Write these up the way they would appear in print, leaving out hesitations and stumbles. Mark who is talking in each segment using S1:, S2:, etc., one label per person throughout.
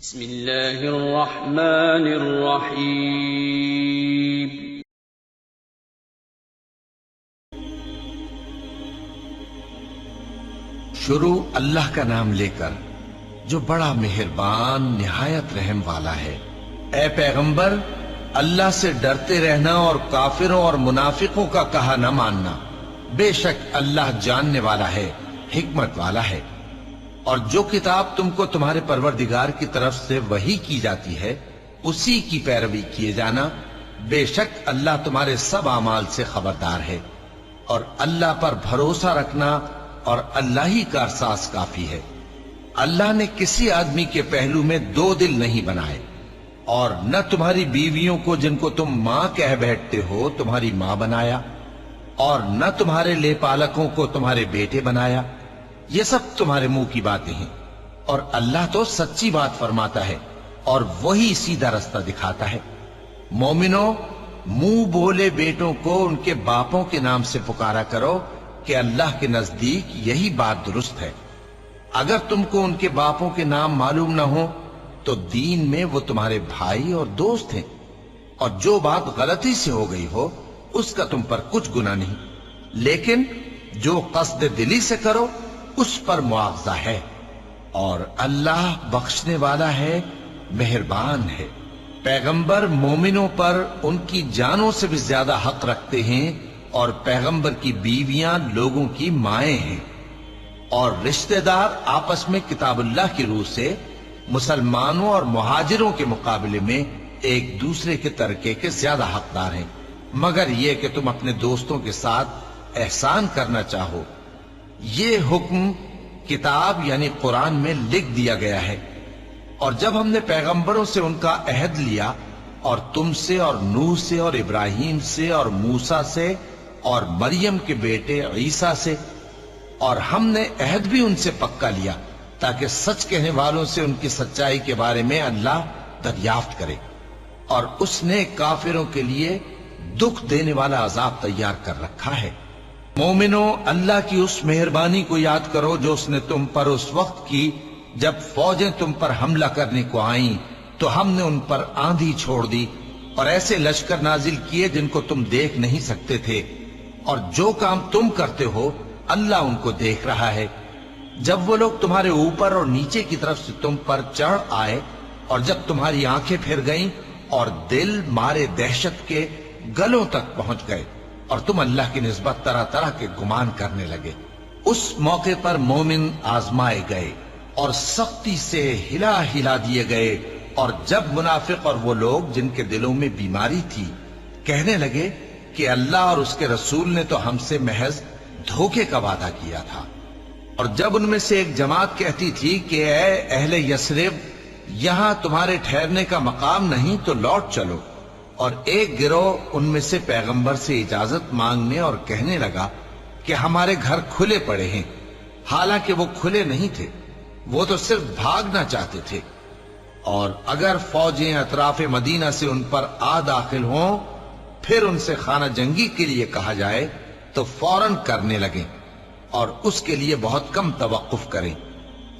S1: بسم اللہ الرحمن الرحیم۔
S2: شروع اللہ کا نام لے کر جو بڑا مہربان نہایت رحم والا ہے۔ اے پیغمبر، اللہ سے ڈرتے رہنا اور کافروں اور منافقوں کا کہا نہ ماننا۔ بے شک اللہ جاننے والا ہے، حکمت والا ہے۔ اور جو کتاب تم کو تمہارے پروردگار کی طرف سے وحی کی جاتی ہے اسی کی پیروی کیے جانا۔ بے شک اللہ تمہارے سب اعمال سے خبردار ہے۔ اور اللہ پر بھروسہ رکھنا اور اللہ ہی کا احساس کافی ہے۔ اللہ نے کسی آدمی کے پہلو میں دو دل نہیں بنائے، اور نہ تمہاری بیویوں کو جن کو تم ماں کہہ بیٹھتے ہو تمہاری ماں بنایا، اور نہ تمہارے لے پالکوں کو تمہارے بیٹے بنایا۔ یہ سب تمہارے منہ کی باتیں ہیں، اور اللہ تو سچی بات فرماتا ہے اور وہی سیدھا رستہ دکھاتا ہے۔ مومنو، منہ بولے بیٹوں کو ان کے باپوں کے نام سے پکارا کرو کہ اللہ کے نزدیک یہی بات درست ہے۔ اگر تم کو ان کے باپوں کے نام معلوم نہ ہو تو دین میں وہ تمہارے بھائی اور دوست ہیں، اور جو بات غلطی سے ہو گئی ہو اس کا تم پر کچھ گناہ نہیں، لیکن جو قصد دلی سے کرو اس پر مواخذہ ہے، اور اللہ بخشنے والا ہے، مہربان ہے۔ پیغمبر مومنوں پر ان کی جانوں سے بھی زیادہ حق رکھتے ہیں، اور پیغمبر کی بیویاں لوگوں کی مائیں ہیں، اور رشتہ دار آپس میں کتاب اللہ کی روح سے مسلمانوں اور مہاجروں کے مقابلے میں ایک دوسرے کے ترکے کے زیادہ حقدار ہیں، مگر یہ کہ تم اپنے دوستوں کے ساتھ احسان کرنا چاہو۔ یہ حکم کتاب یعنی قرآن میں لکھ دیا گیا ہے۔ اور جب ہم نے پیغمبروں سے ان کا عہد لیا، اور تم سے اور نوح سے اور ابراہیم سے اور موسیٰ سے اور مریم کے بیٹے عیسیٰ سے، اور ہم نے عہد بھی ان سے پکا لیا تاکہ سچ کہنے والوں سے ان کی سچائی کے بارے میں اللہ دریافت کرے، اور اس نے کافروں کے لیے دکھ دینے والا عذاب تیار کر رکھا ہے۔ مومنو، اللہ کی اس مہربانی کو یاد کرو جو اس نے تم پر اس وقت کی جب فوجیں تم پر حملہ کرنے کو آئیں تو ہم نے ان پر آندھی چھوڑ دی اور ایسے لشکر نازل کیے جن کو تم دیکھ نہیں سکتے تھے، اور جو کام تم کرتے ہو اللہ ان کو دیکھ رہا ہے۔ جب وہ لوگ تمہارے اوپر اور نیچے کی طرف سے تم پر چڑھ آئے، اور جب تمہاری آنکھیں پھر گئیں اور دل مارے دہشت کے گلوں تک پہنچ گئے، اور تم اللہ کی نسبت طرح طرح کے گمان کرنے لگے، اس موقع پر مومن آزمائے گئے اور سختی سے ہلا ہلا دیے گئے۔ اور جب منافق اور وہ لوگ جن کے دلوں میں بیماری تھی کہنے لگے کہ اللہ اور اس کے رسول نے تو ہم سے محض دھوکے کا وعدہ کیا تھا، اور جب ان میں سے ایک جماعت کہتی تھی کہ اے اہل یثرب، یہاں تمہارے ٹھہرنے کا مقام نہیں تو لوٹ چلو، اور ایک گروہ ان میں سے پیغمبر سے اجازت مانگنے اور کہنے لگا کہ ہمارے گھر کھلے پڑے ہیں، حالانکہ وہ کھلے نہیں تھے، وہ تو صرف بھاگنا چاہتے تھے۔ اور اگر فوجیں اطراف مدینہ سے ان پر آ داخل ہوں پھر ان سے خانہ جنگی کے لیے کہا جائے تو فوراً کرنے لگیں، اور اس کے لیے بہت کم توقف کریں،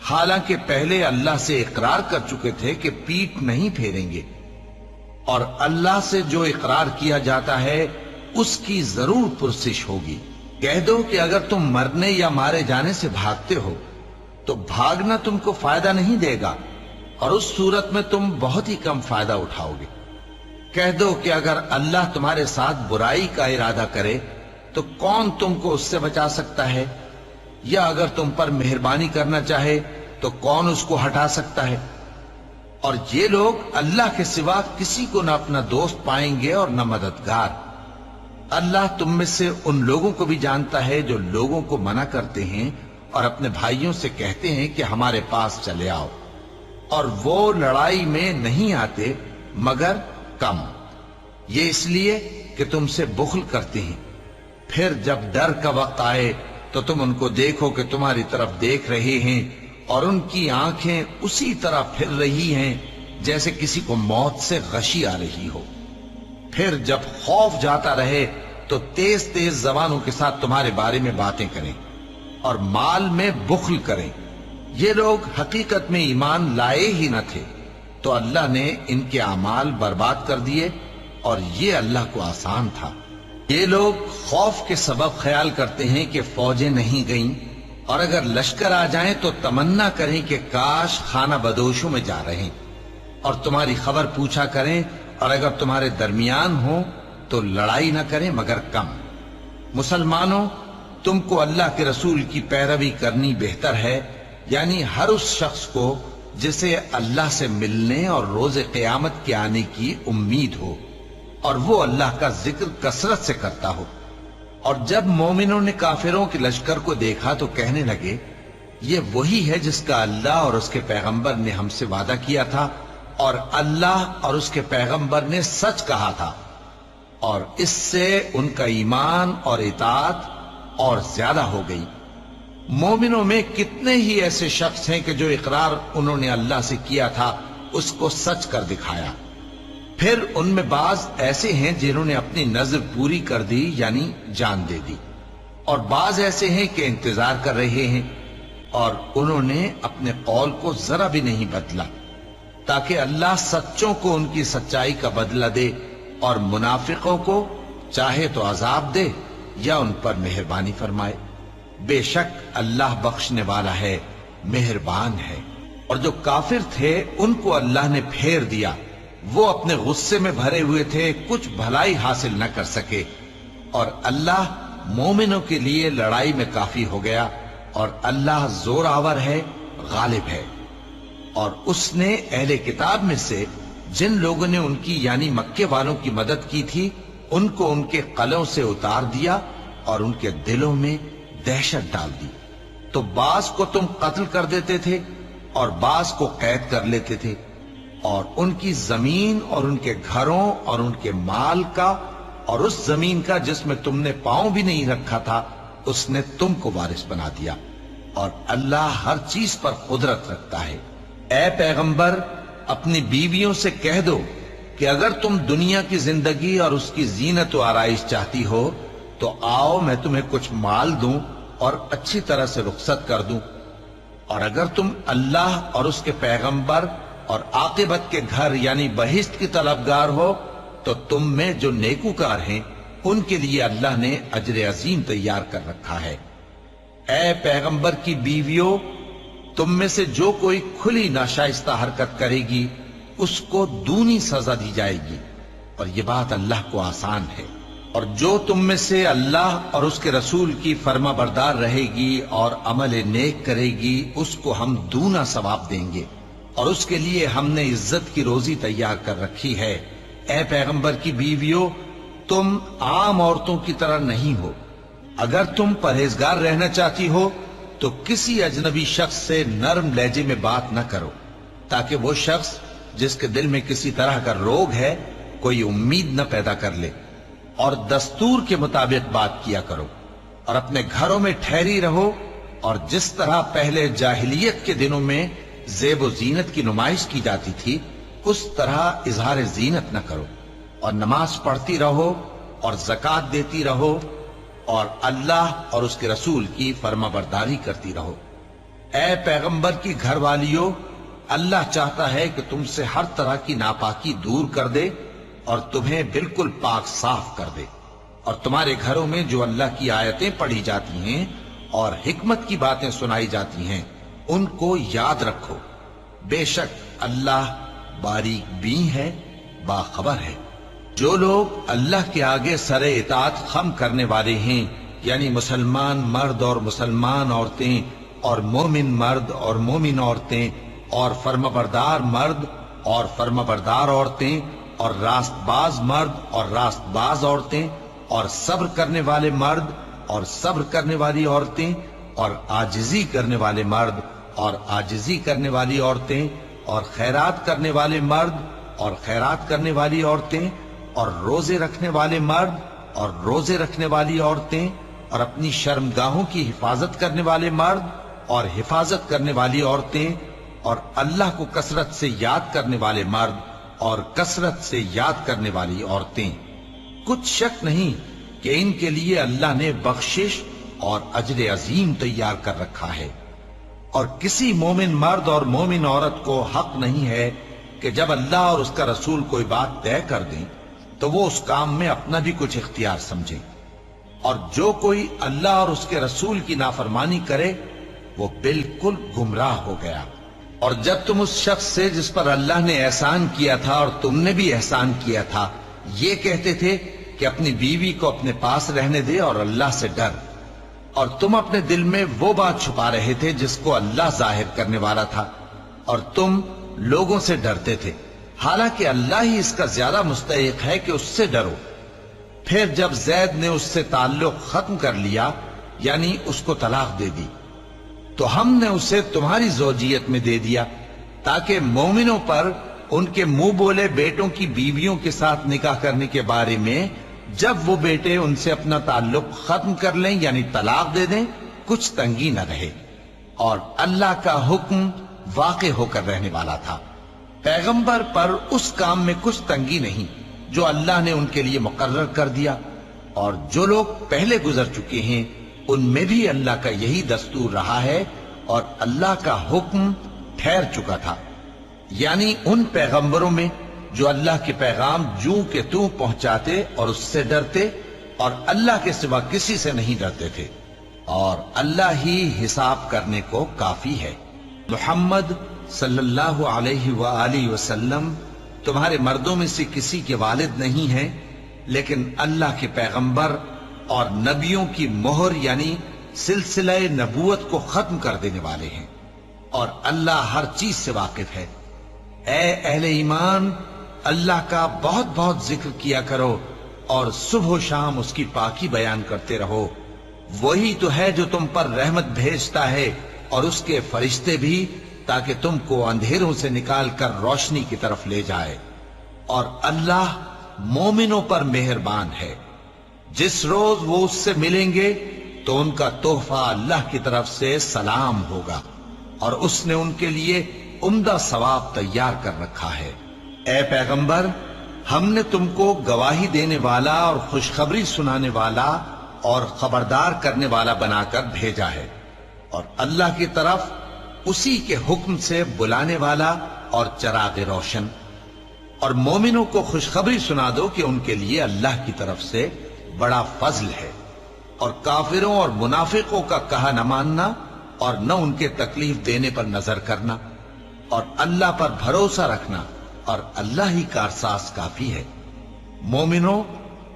S2: حالانکہ پہلے اللہ سے اقرار کر چکے تھے کہ پیٹھ نہیں پھیریں گے، اور اللہ سے جو اقرار کیا جاتا ہے اس کی ضرور پرسش ہوگی۔ کہہ دو کہ اگر تم مرنے یا مارے جانے سے بھاگتے ہو تو بھاگنا تم کو فائدہ نہیں دے گا، اور اس صورت میں تم بہت ہی کم فائدہ اٹھاؤ گے۔ کہہ دو کہ اگر اللہ تمہارے ساتھ برائی کا ارادہ کرے تو کون تم کو اس سے بچا سکتا ہے، یا اگر تم پر مہربانی کرنا چاہے تو کون اس کو ہٹا سکتا ہے۔ اور یہ لوگ اللہ کے سوا کسی کو نہ اپنا دوست پائیں گے اور نہ مددگار۔ اللہ تم میں سے ان لوگوں کو بھی جانتا ہے جو لوگوں کو منع کرتے ہیں اور اپنے بھائیوں سے کہتے ہیں کہ ہمارے پاس چلے آؤ، اور وہ لڑائی میں نہیں آتے مگر کم، یہ اس لیے کہ تم سے بخل کرتے ہیں۔ پھر جب ڈر کا وقت آئے تو تم ان کو دیکھو کہ تمہاری طرف دیکھ رہے ہیں، اور ان کی آنکھیں اسی طرح پھر رہی ہیں جیسے کسی کو موت سے غشی آ رہی ہو۔ پھر جب خوف جاتا رہے تو تیز تیز زبانوں کے ساتھ تمہارے بارے میں باتیں کریں اور مال میں بخل کریں۔ یہ لوگ حقیقت میں ایمان لائے ہی نہ تھے، تو اللہ نے ان کے اعمال برباد کر دیے، اور یہ اللہ کو آسان تھا۔ یہ لوگ خوف کے سبب خیال کرتے ہیں کہ فوجیں نہیں گئیں، اور اگر لشکر آ جائیں تو تمنا کریں کہ کاش خانہ بدوشوں میں جا رہے ہیں، اور تمہاری خبر پوچھا کریں، اور اگر تمہارے درمیان ہوں تو لڑائی نہ کریں مگر کم۔ مسلمانوں، تم کو اللہ کے رسول کی پیروی کرنی بہتر ہے، یعنی ہر اس شخص کو جسے اللہ سے ملنے اور روز قیامت کے آنے کی امید ہو، اور وہ اللہ کا ذکر کثرت سے کرتا ہو۔ اور جب مومنوں نے کافروں کے لشکر کو دیکھا تو کہنے لگے، یہ وہی ہے جس کا اللہ اور اس کے پیغمبر نے ہم سے وعدہ کیا تھا، اور اللہ اور اس کے پیغمبر نے سچ کہا تھا، اور اس سے ان کا ایمان اور اطاعت اور زیادہ ہو گئی۔ مومنوں میں کتنے ہی ایسے شخص ہیں کہ جو اقرار انہوں نے اللہ سے کیا تھا اس کو سچ کر دکھایا۔ پھر ان میں بعض ایسے ہیں جنہوں نے اپنی نظر پوری کر دی، یعنی جان دے دی، اور بعض ایسے ہیں کہ انتظار کر رہے ہیں، اور انہوں نے اپنے قول کو ذرا بھی نہیں بدلا، تاکہ اللہ سچوں کو ان کی سچائی کا بدلہ دے، اور منافقوں کو چاہے تو عذاب دے یا ان پر مہربانی فرمائے۔ بے شک اللہ بخشنے والا ہے، مہربان ہے۔ اور جو کافر تھے ان کو اللہ نے پھیر دیا، وہ اپنے غصے میں بھرے ہوئے تھے، کچھ بھلائی حاصل نہ کر سکے، اور اللہ مومنوں کے لیے لڑائی میں کافی ہو گیا، اور اللہ زور آور ہے، غالب ہے۔ اور اس نے اہل کتاب میں سے جن لوگوں نے ان کی یعنی مکے والوں کی مدد کی تھی، ان کو ان کے قلعوں سے اتار دیا اور ان کے دلوں میں دہشت ڈال دی۔ تو بعض کو تم قتل کر دیتے تھے اور بعض کو قید کر لیتے تھے، اور ان کی زمین اور ان کے گھروں اور ان کے مال کا اور اس زمین کا جس میں تم نے پاؤں بھی نہیں رکھا تھا، اس نے تم کو وارث بنا دیا، اور اللہ ہر چیز پر قدرت رکھتا ہے۔ اے پیغمبر، اپنی بیویوں سے کہہ دو کہ اگر تم دنیا کی زندگی اور اس کی زینت و آرائش چاہتی ہو تو آؤ میں تمہیں کچھ مال دوں اور اچھی طرح سے رخصت کر دوں، اور اگر تم اللہ اور اس کے پیغمبر اور عاقبت کے گھر یعنی بہشت کی طلبگار ہو تو تم میں جو نیکوکار ہیں ان کے لیے اللہ نے اجر عظیم تیار کر رکھا ہے۔ اے پیغمبر کی بیویوں، تم میں سے جو کوئی کھلی ناشائستہ حرکت کرے گی اس کو دونی سزا دی جائے گی، اور یہ بات اللہ کو آسان ہے۔ اور جو تم میں سے اللہ اور اس کے رسول کی فرما بردار رہے گی اور عمل نیک کرے گی، اس کو ہم دونا ثواب دیں گے، اور اس کے لیے ہم نے عزت کی روزی تیار کر رکھی ہے۔ اے پیغمبر کی بیویوں، تم عام عورتوں کی طرح نہیں ہو۔ اگر تم پرہیزگار رہنا چاہتی ہو تو کسی اجنبی شخص سے نرم لہجے میں بات نہ کرو، تاکہ وہ شخص جس کے دل میں کسی طرح کا روگ ہے کوئی امید نہ پیدا کر لے، اور دستور کے مطابق بات کیا کرو، اور اپنے گھروں میں ٹھہری رہو، اور جس طرح پہلے جاہلیت کے دنوں میں زیب و زینت کی نمائش کی جاتی تھی اس طرح اظہار زینت نہ کرو، اور نماز پڑھتی رہو اور زکوٰۃ دیتی رہو، اور اللہ اور اس کے رسول کی فرما برداری کرتی رہو۔ اے پیغمبر کی گھر والیوں، اللہ چاہتا ہے کہ تم سے ہر طرح کی ناپاکی دور کر دے اور تمہیں بالکل پاک صاف کر دے، اور تمہارے گھروں میں جو اللہ کی آیتیں پڑھی جاتی ہیں اور حکمت کی باتیں سنائی جاتی ہیں ان کو یاد رکھو۔ بے شک اللہ باریک بین ہے، باخبر ہے۔ جو لوگ اللہ کے آگے سر اطاعت خم کرنے والے ہیں، یعنی مسلمان مرد اور مسلمان عورتیں، اور مومن مرد اور مومن عورتیں، اور فرمانبردار مرد اور فرمانبردار عورتیں، اور راست باز مرد اور راست باز عورتیں، اور صبر کرنے والے مرد اور صبر کرنے والی عورتیں، اور عاجزی کرنے والے مرد اور عاجزی کرنے والی عورتیں، اور خیرات کرنے والے مرد اور خیرات کرنے والی عورتیں، اور روزے رکھنے والے مرد اور روزے رکھنے والی عورتیں، اور اپنی شرمگاہوں کی حفاظت کرنے والے مرد اور حفاظت کرنے والی عورتیں، اور اللہ کو کثرت سے یاد کرنے والے مرد اور کثرت سے یاد کرنے والی عورتیں۔ کچھ شک نہیں کہ ان کے لیے اللہ نے بخشش اور اجر عظیم تیار کر رکھا ہے۔ اور کسی مومن مرد اور مومن عورت کو حق نہیں ہے کہ جب اللہ اور اس کا رسول کوئی بات طے کر دیں تو وہ اس کام میں اپنا بھی کچھ اختیار سمجھیں، اور جو کوئی اللہ اور اس کے رسول کی نافرمانی کرے وہ بالکل گمراہ ہو گیا۔ اور جب تم اس شخص سے جس پر اللہ نے احسان کیا تھا اور تم نے بھی احسان کیا تھا یہ کہتے تھے کہ اپنی بیوی کو اپنے پاس رہنے دے اور اللہ سے ڈر، اور تم اپنے دل میں وہ بات چھپا رہے تھے جس کو اللہ ظاہر کرنے والا تھا، اور تم لوگوں سے ڈرتے تھے، حالانکہ اللہ ہی اس کا زیادہ مستحق ہے کہ اس سے ڈرو۔ پھر جب زید نے اس سے تعلق ختم کر لیا یعنی اس کو طلاق دے دی تو ہم نے اسے تمہاری زوجیت میں دے دیا تاکہ مومنوں پر ان کے منہ بولے بیٹوں کی بیویوں کے ساتھ نکاح کرنے کے بارے میں جب وہ بیٹے ان سے اپنا تعلق ختم کر لیں یعنی طلاق دے دیں کچھ تنگی نہ رہے، اور اللہ کا حکم واقع ہو کر رہنے والا تھا۔ پیغمبر پر اس کام میں کچھ تنگی نہیں جو اللہ نے ان کے لیے مقرر کر دیا، اور جو لوگ پہلے گزر چکے ہیں ان میں بھی اللہ کا یہی دستور رہا ہے، اور اللہ کا حکم ٹھہر چکا تھا، یعنی ان پیغمبروں میں جو اللہ کے پیغام جوں کہ توں پہنچاتے اور اس سے ڈرتے اور اللہ کے سوا کسی سے نہیں ڈرتے تھے، اور اللہ ہی حساب کرنے کو کافی ہے۔ محمد صلی اللہ علیہ وآلہ وسلم تمہارے مردوں میں سے کسی کے والد نہیں ہیں، لیکن اللہ کے پیغمبر اور نبیوں کی مہر یعنی سلسلہ نبوت کو ختم کر دینے والے ہیں، اور اللہ ہر چیز سے واقف ہے۔ اے اہل ایمان، اللہ کا بہت بہت ذکر کیا کرو اور صبح و شام اس کی پاکی بیان کرتے رہو، وہی تو ہے جو تم پر رحمت بھیجتا ہے اور اس کے فرشتے بھی، تاکہ تم کو اندھیروں سے نکال کر روشنی کی طرف لے جائے، اور اللہ مومنوں پر مہربان ہے۔ جس روز وہ اس سے ملیں گے تو ان کا تحفہ اللہ کی طرف سے سلام ہوگا، اور اس نے ان کے لیے عمدہ ثواب تیار کر رکھا ہے۔ اے پیغمبر، ہم نے تم کو گواہی دینے والا اور خوشخبری سنانے والا اور خبردار کرنے والا بنا کر بھیجا ہے، اور اللہ کی طرف اسی کے حکم سے بلانے والا اور چراغ روشن۔ اور مومنوں کو خوشخبری سنا دو کہ ان کے لیے اللہ کی طرف سے بڑا فضل ہے، اور کافروں اور منافقوں کا کہا نہ ماننا اور نہ ان کے تکلیف دینے پر نظر کرنا، اور اللہ پر بھروسہ رکھنا، اور اللہ ہی کارساز کافی ہے۔ مومنوں،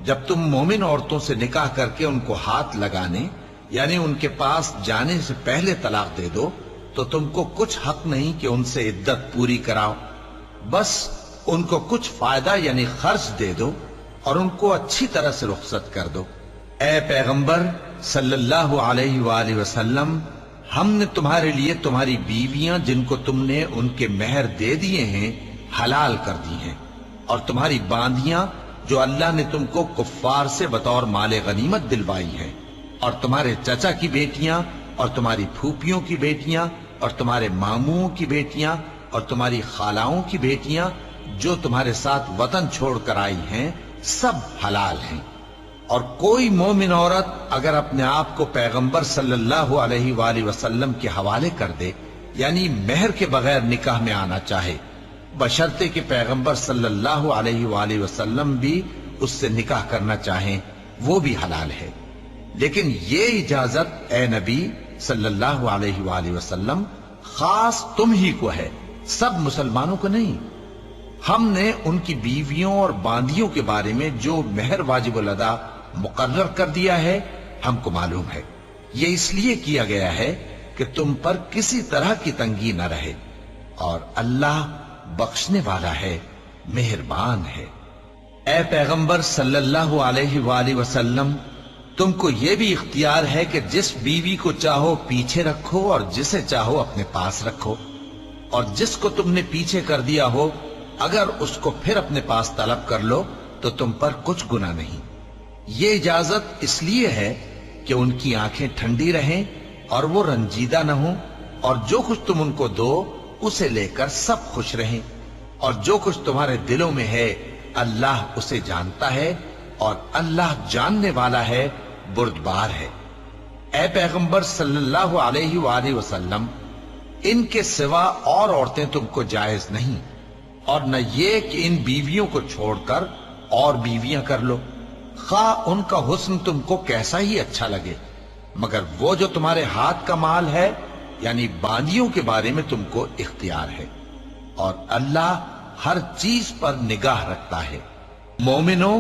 S2: جب تم مومن عورتوں سے نکاح کر کے ان کو ہاتھ لگانے یعنی ان کے پاس جانے سے پہلے طلاق دے دو تو تم کو کچھ حق نہیں کہ ان سے عدت پوری کراؤ، بس ان کو کچھ فائدہ یعنی خرچ دے دو اور ان کو اچھی طرح سے رخصت کر دو۔ اے پیغمبر صلی اللہ علیہ وآلہ وسلم، ہم نے تمہارے لیے تمہاری بیویاں جن کو تم نے ان کے مہر دے دیے ہیں حلال کر دی ہیں، اور تمہاری باندیاں جو اللہ نے تم کو کفار سے بطور مال غنیمت دلوائی ہیں، اور تمہارے چچا کی بیٹیاں اور تمہاری پھوپھیوں کی بیٹیاں اور تمہارے ماموں کی بیٹیاں اور تمہاری خالاؤں کی بیٹیاں جو تمہارے ساتھ وطن چھوڑ کر آئی ہیں سب حلال ہیں۔ اور کوئی مومن عورت اگر اپنے آپ کو پیغمبر صلی اللہ علیہ وآلہ وسلم کے حوالے کر دے یعنی مہر کے بغیر نکاح میں آنا چاہے، بشرطے کہ پیغمبر صلی اللہ علیہ وآلہ وسلم بھی اس سے نکاح کرنا چاہیں، وہ بھی حلال ہے، لیکن یہ اجازت اے نبی صلی اللہ علیہ وآلہ وسلم خاص تم ہی کو ہے، سب مسلمانوں کو نہیں۔ ہم نے ان کی بیویوں اور باندیوں کے بارے میں جو مہر واجب الادا مقرر کر دیا ہے ہم کو معلوم ہے، یہ اس لیے کیا گیا ہے کہ تم پر کسی طرح کی تنگی نہ رہے، اور اللہ بخشنے والا ہے، مہربان ہے۔ اے پیغمبر صلی اللہ علیہ وآلہ وسلم، تم کو یہ بھی اختیار ہے کہ جس بیوی کو چاہو پیچھے رکھو اور جسے چاہو اپنے پاس رکھو، اور جس کو تم نے پیچھے کر دیا ہو اگر اس کو پھر اپنے پاس طلب کر لو تو تم پر کچھ گناہ نہیں۔ یہ اجازت اس لیے ہے کہ ان کی آنکھیں ٹھنڈی رہیں اور وہ رنجیدہ نہ ہوں، اور جو کچھ تم ان کو دو اسے لے کر سب خوش رہیں، اور جو کچھ تمہارے دلوں میں ہے اللہ اسے جانتا ہے، اور اللہ جاننے والا ہے، بردبار ہے۔ اے پیغمبر صلی اللہ علیہ وآلہ وسلم، ان کے سوا اور عورتیں تم کو جائز نہیں، اور نہ یہ کہ ان بیویوں کو چھوڑ کر اور بیویاں کر لو، خواہ ان کا حسن تم کو کیسا ہی اچھا لگے، مگر وہ جو تمہارے ہاتھ کا مال ہے یعنی باندیوں کے بارے میں تم کو اختیار ہے، اور اللہ ہر چیز پر نگاہ رکھتا ہے۔ مومنوں،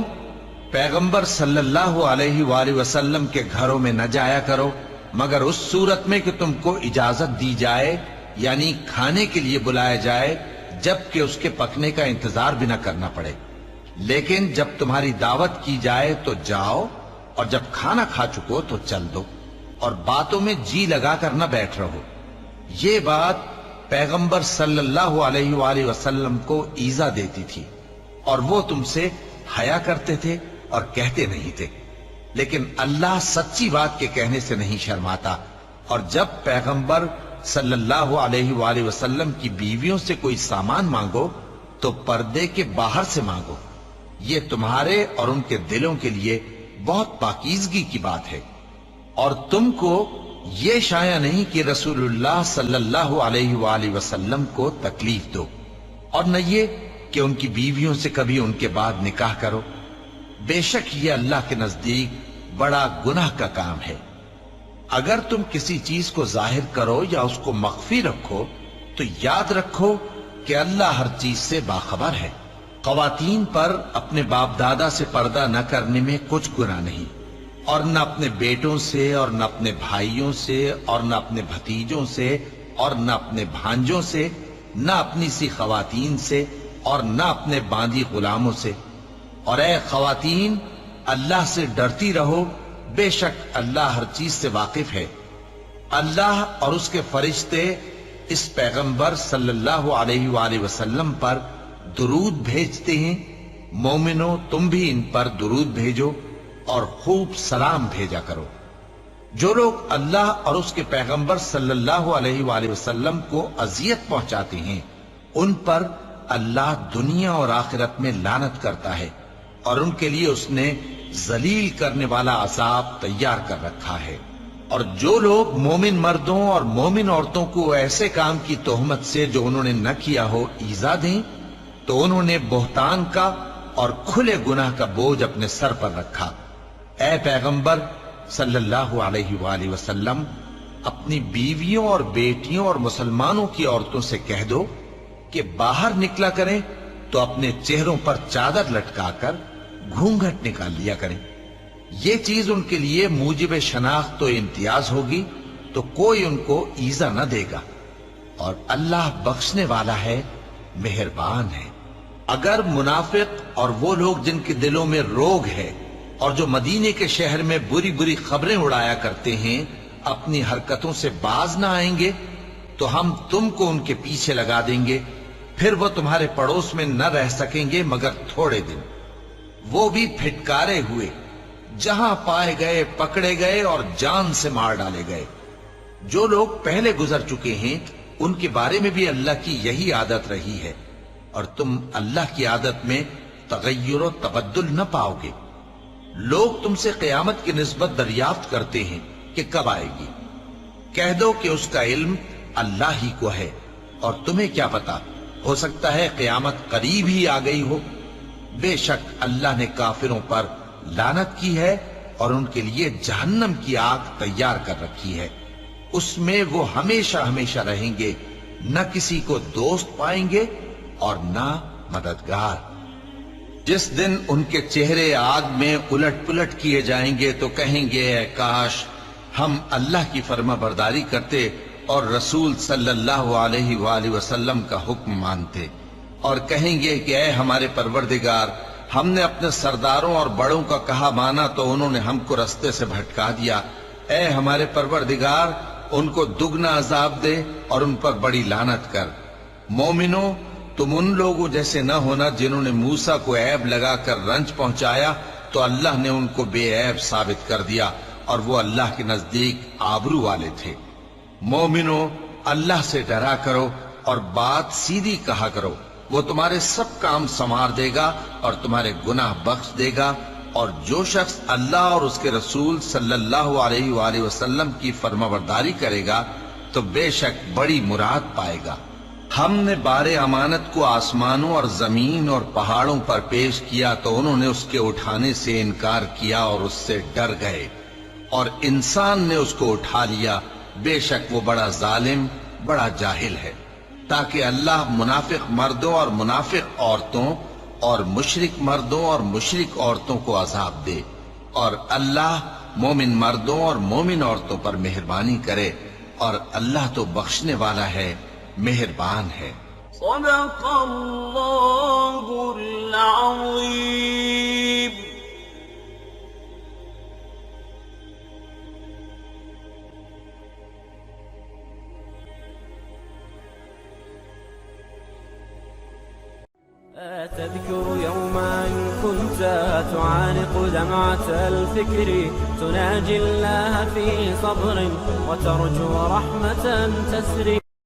S2: پیغمبر صلی اللہ علیہ وآلہ وسلم کے گھروں میں نہ جایا کرو مگر اس صورت میں کہ تم کو اجازت دی جائے، یعنی کھانے کے لیے بلایا جائے جبکہ اس کے پکنے کا انتظار بھی نہ کرنا پڑے، لیکن جب تمہاری دعوت کی جائے تو جاؤ، اور جب کھانا کھا چکو تو چل دو، اور باتوں میں جی لگا کر نہ بیٹھ رہو۔ یہ بات پیغمبر صلی اللہ علیہ وآلہ وسلم کو ایذا دیتی تھی، اور وہ تم سے حیا کرتے تھے اور کہتے نہیں تھے، لیکن اللہ سچی بات کے کہنے سے نہیں شرماتا، اور جب پیغمبر صلی اللہ علیہ وآلہ وسلم کی بیویوں سے کوئی سامان مانگو تو پردے کے باہر سے مانگو، یہ تمہارے اور ان کے دلوں کے لیے بہت پاکیزگی کی بات ہے۔ اور تم کو یہ شایع نہیں کہ رسول اللہ صلی اللہ علیہ وآلہ وسلم کو تکلیف دو، اور نہ یہ کہ ان کی بیویوں سے کبھی ان کے بعد نکاح کرو، بے شک یہ اللہ کے نزدیک بڑا گناہ کا کام ہے۔ اگر تم کسی چیز کو ظاہر کرو یا اس کو مخفی رکھو تو یاد رکھو کہ اللہ ہر چیز سے باخبر ہے۔ خواتین پر اپنے باپ دادا سے پردہ نہ کرنے میں کچھ گناہ نہیں، اور نہ اپنے بیٹوں سے اور نہ اپنے بھائیوں سے اور نہ اپنے بھتیجوں سے اور نہ اپنے بھانجوں سے، نہ اپنی سی خواتین سے اور نہ اپنے باندی غلاموں سے۔ اور اے خواتین، اللہ سے ڈرتی رہو، بے شک اللہ ہر چیز سے واقف ہے۔ اللہ اور اس کے فرشتے اس پیغمبر صلی اللہ علیہ وآلہ وسلم پر درود بھیجتے ہیں، مومنوں تم بھی ان پر درود بھیجو اور خوب سلام بھیجا کرو۔ جو لوگ اللہ اور اس کے پیغمبر صلی اللہ علیہ وآلہ وسلم کو اذیت پہنچاتے ہیں ان پر اللہ دنیا اور آخرت میں لعنت کرتا ہے، اور ان کے لیے اس نے ذلیل کرنے والا عذاب تیار کر رکھا ہے۔ اور جو لوگ مومن مردوں اور مومن عورتوں کو ایسے کام کی تہمت سے جو انہوں نے نہ کیا ہو ایذا دیں تو انہوں نے بہتان کا اور کھلے گناہ کا بوجھ اپنے سر پر رکھا۔ اے پیغمبر صلی اللہ علیہ وآلہ وسلم، اپنی بیویوں اور بیٹیوں اور مسلمانوں کی عورتوں سے کہہ دو کہ باہر نکلا کریں تو اپنے چہروں پر چادر لٹکا کر گھونگھٹ نکال لیا کریں، یہ چیز ان کے لیے موجب شناخت و امتیاز ہوگی تو کوئی ان کو ایذا نہ دے گا، اور اللہ بخشنے والا ہے، مہربان ہے۔ اگر منافق اور وہ لوگ جن کے دلوں میں روگ ہے اور جو مدینے کے شہر میں بری بری خبریں اڑایا کرتے ہیں اپنی حرکتوں سے باز نہ آئیں گے تو ہم تم کو ان کے پیچھے لگا دیں گے، پھر وہ تمہارے پڑوس میں نہ رہ سکیں گے مگر تھوڑے دن، وہ بھی پھٹکارے ہوئے، جہاں پائے گئے پکڑے گئے اور جان سے مار ڈالے گئے۔ جو لوگ پہلے گزر چکے ہیں ان کے بارے میں بھی اللہ کی یہی عادت رہی ہے، اور تم اللہ کی عادت میں تغیر و تبدل نہ پاؤ گے۔ لوگ تم سے قیامت کی نسبت دریافت کرتے ہیں کہ کب آئے گی، کہہ دو کہ اس کا علم اللہ ہی کو ہے، اور تمہیں کیا پتا، ہو سکتا ہے قیامت قریب ہی آ گئی ہو۔ بے شک اللہ نے کافروں پر لعنت کی ہے اور ان کے لیے جہنم کی آگ تیار کر رکھی ہے، اس میں وہ ہمیشہ ہمیشہ رہیں گے، نہ کسی کو دوست پائیں گے اور نہ مددگار۔ جس دن ان کے چہرے آگ میں الٹ پلٹ کیے جائیں گے تو کہیں گے اے کاش ہم اللہ کی فرما برداری کرتے اور رسول صلی اللہ علیہ وآلہ وسلم کا حکم مانتے، اور کہیں گے کہ اے ہمارے پروردگار، ہم نے اپنے سرداروں اور بڑوں کا کہا مانا تو انہوں نے ہم کو رستے سے بھٹکا دیا، اے ہمارے پروردگار ان کو دگنا عذاب دے اور ان پر بڑی لعنت کر۔ مومنوں، تم ان لوگوں جیسے نہ ہونا جنہوں نے موسیٰ کو عیب لگا کر رنج پہنچایا تو اللہ نے ان کو بے عیب ثابت کر دیا، اور وہ اللہ کے نزدیک آبرو والے تھے۔ مومنوں، اللہ سے ڈرا کرو اور بات سیدھی کہا کرو، وہ تمہارے سب کام سنوار دے گا اور تمہارے گناہ بخش دے گا، اور جو شخص اللہ اور اس کے رسول صلی اللہ علیہ وآلہ وسلم کی فرمانبرداری کرے گا تو بے شک بڑی مراد پائے گا۔ ہم نے بار امانت کو آسمانوں اور زمین اور پہاڑوں پر پیش کیا تو انہوں نے اس کے اٹھانے سے انکار کیا اور اس سے ڈر گئے، اور انسان نے اس کو اٹھا لیا، بے شک وہ بڑا ظالم، بڑا جاہل ہے، تاکہ اللہ منافق مردوں اور منافق عورتوں اور مشرک مردوں اور مشرک عورتوں کو عذاب دے، اور اللہ مومن مردوں اور مومن عورتوں پر مہربانی کرے، اور اللہ تو بخشنے والا ہے، مہربان ہے۔
S3: صدق اللہ العظیم۔
S4: تذكر يوما كنت تعانق دمعة الفكر، تناجي الله في صبر وترجو رحمة تسري.